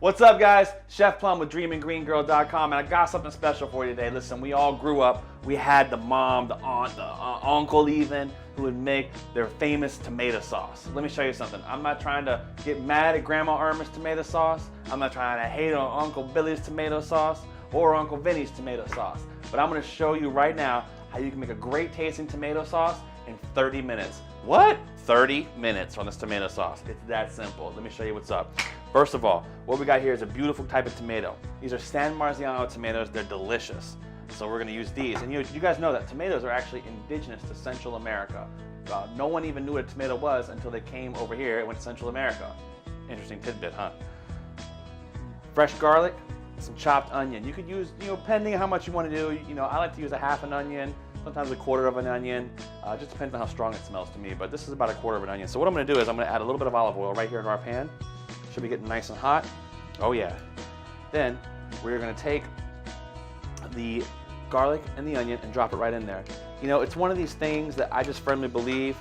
What's up, guys? Chef Plum with DreamingGreenGirl.com, and I got something special for you today. Listen, we all grew up, we had the mom, the aunt, the uncle even, who would make their famous tomato sauce. Let me show you something. I'm not trying to get mad at Grandma Irma's tomato sauce. I'm not trying to hate on Uncle Billy's tomato sauce or Uncle Vinny's tomato sauce. But I'm gonna show you right now how you can make a great tasting tomato sauce in 30 minutes. What? 30 minutes on this tomato sauce. It's that simple. Let me show you what's up. First of all, what we got here is a beautiful type of tomato. These are San Marziano tomatoes. They're delicious. So we're gonna use these. And you guys know that tomatoes are actually indigenous to Central America. No one even knew what a tomato was until they came over here and went to Central America. Interesting tidbit, huh? Fresh garlic, some chopped onion. You could use, depending on how much you want to do, I like to use a half an onion, sometimes a quarter of an onion. Just depends on how strong it smells to me, but this is about a quarter of an onion. So what I'm gonna do is I'm gonna add a little bit of olive oil right here in our pan. Should be getting nice and hot. Oh yeah. Then we're gonna take the garlic and the onion and drop it right in there. It's one of these things that I just firmly believe.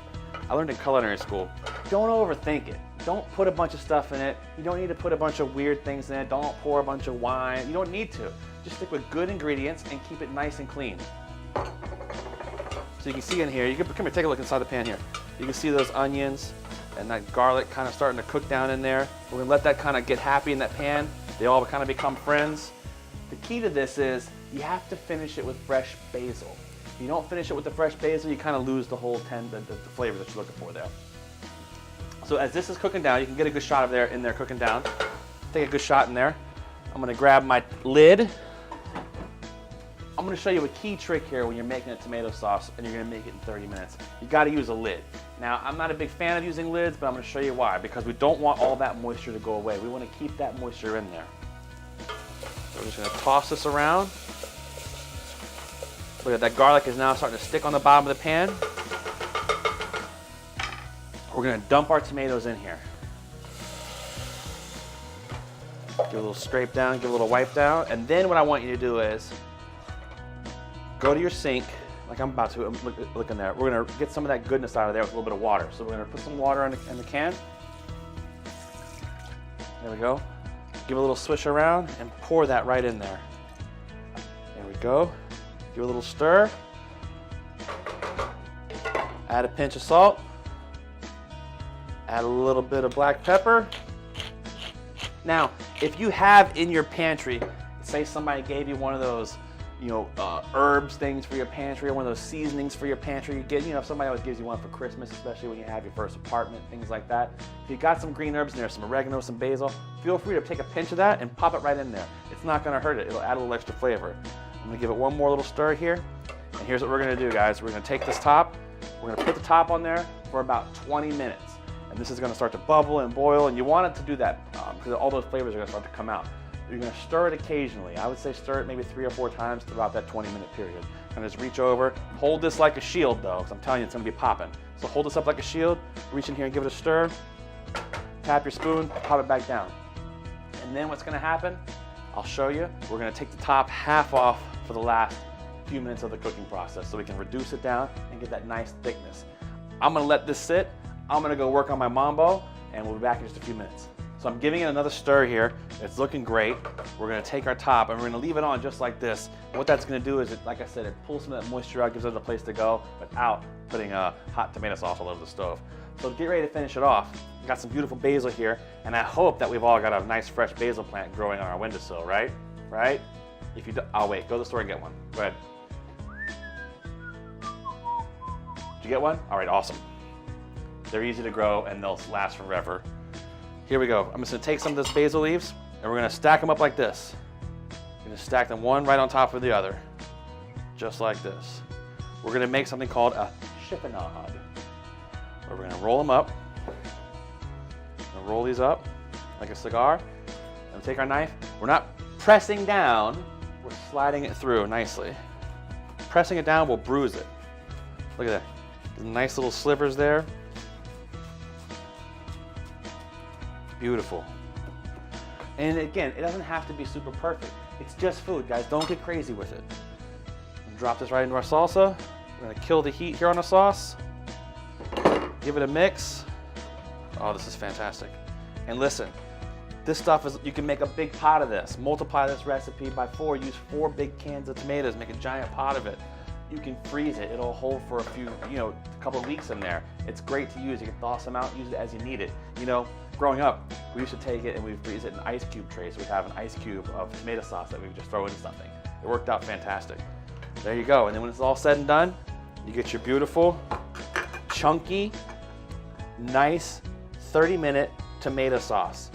I learned in culinary school. Don't overthink it. Don't put a bunch of stuff in it. You don't need to put a bunch of weird things in it. Don't pour a bunch of wine. You don't need to. Just stick with good ingredients and keep it nice and clean. So you can see in here, come here, take a look inside the pan here. You can see those onions and that garlic kind of starting to cook down in there. We're gonna let that kind of get happy in that pan. They all kind of become friends. The key to this is you have to finish it with fresh basil. If you don't finish it with the fresh basil, you kind of lose the whole the flavor that you're looking for there. So as this is cooking down, you can get a good shot of in there cooking down. Take a good shot in there. I'm gonna grab my lid. I'm gonna show you a key trick here when you're making a tomato sauce and you're gonna make it in 30 minutes. You gotta use a lid. Now, I'm not a big fan of using lids, but I'm gonna show you why. Because we don't want all that moisture to go away. We wanna keep that moisture in there. So we're just gonna toss this around. Look at that garlic is now starting to stick on the bottom of the pan. We're gonna dump our tomatoes in here. Give a little scrape down, give a little wipe down. And then what I want you to do is go to your sink, like I'm about to, look in there. We're gonna get some of that goodness out of there with a little bit of water. So we're gonna put some water in the can. There we go. Give a little swish around and pour that right in there. There we go. Give a little stir. Add a pinch of salt. Add a little bit of black pepper. Now, if you have in your pantry, say somebody gave you one of those herbs things for your pantry, or one of those seasonings for your pantry. You get, if somebody always gives you one for Christmas, especially when you have your first apartment, things like that. If you got some green herbs in there, some oregano, some basil, feel free to take a pinch of that and pop it right in there. It's not gonna hurt it. It'll add a little extra flavor. I'm gonna give it one more little stir here. And here's what we're gonna do, guys. We're gonna take this top, we're gonna put the top on there for about 20 minutes. And this is gonna start to bubble and boil, and you want it to do that because all those flavors are gonna start to come out. You're gonna stir it occasionally. I would say stir it maybe 3 or 4 times throughout that 20-minute period. And just reach over, hold this like a shield though, because I'm telling you it's gonna be popping. So hold this up like a shield, reach in here and give it a stir, tap your spoon, pop it back down. And then what's gonna happen, I'll show you. We're gonna take the top half off for the last few minutes of the cooking process so we can reduce it down and get that nice thickness. I'm gonna let this sit. I'm gonna go work on my mambo, and we'll be back in just a few minutes. So I'm giving it another stir here. It's looking great. We're gonna take our top and we're gonna leave it on just like this. And what that's gonna do is, like I said, it pulls some of that moisture out, gives it a place to go without putting hot tomato sauce all over the stove. So to get ready to finish it off, we've got some beautiful basil here, and I hope that we've all got a nice fresh basil plant growing on our windowsill, right? Right? If you do, I'll wait, go to the store and get one. Go ahead. Did you get one? All right, awesome. They're easy to grow and they'll last forever. Here we go. I'm just gonna take some of this basil leaves and we're gonna stack them up like this. We're gonna stack them one right on top of the other, just like this. We're gonna make something called a chiffonade, where we're gonna roll them up. We're gonna roll these up like a cigar, and take our knife. We're not pressing down, we're sliding it through nicely. Pressing it down will bruise it. Look at that. There's nice little slivers there. Beautiful. And again, it doesn't have to be super perfect. It's just food, guys. Don't get crazy with it. Drop this right into our salsa. We're gonna kill the heat here on the sauce. Give it a mix. Oh, this is fantastic. And listen, This stuff is, you can make a big pot of this. Multiply this recipe by 4. Use 4 big cans of tomatoes. Make a giant pot of it. You can freeze it. It'll hold for a few, a couple of weeks in there. It's great to use. You can thaw some out, use it as you need it. Growing up, we used to take it and we'd freeze it in ice cube trays. We'd have an ice cube of tomato sauce that we would just throw into something. It worked out fantastic. There you go. And then when it's all said and done, you get your beautiful, chunky, nice 30-minute tomato sauce.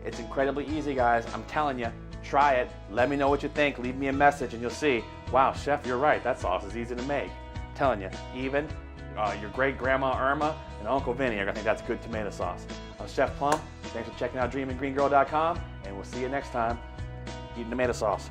It's incredibly easy, guys. I'm telling you, try it. Let me know what you think. Leave me a message and you'll see, wow, Chef, you're right. That sauce is easy to make. I'm telling you, even your great grandma Irma and Uncle Vinny are gonna think that's good tomato sauce. I'm Chef Plum. Thanks for checking out dreamandgreengirl.com, and we'll see you next time eating tomato sauce.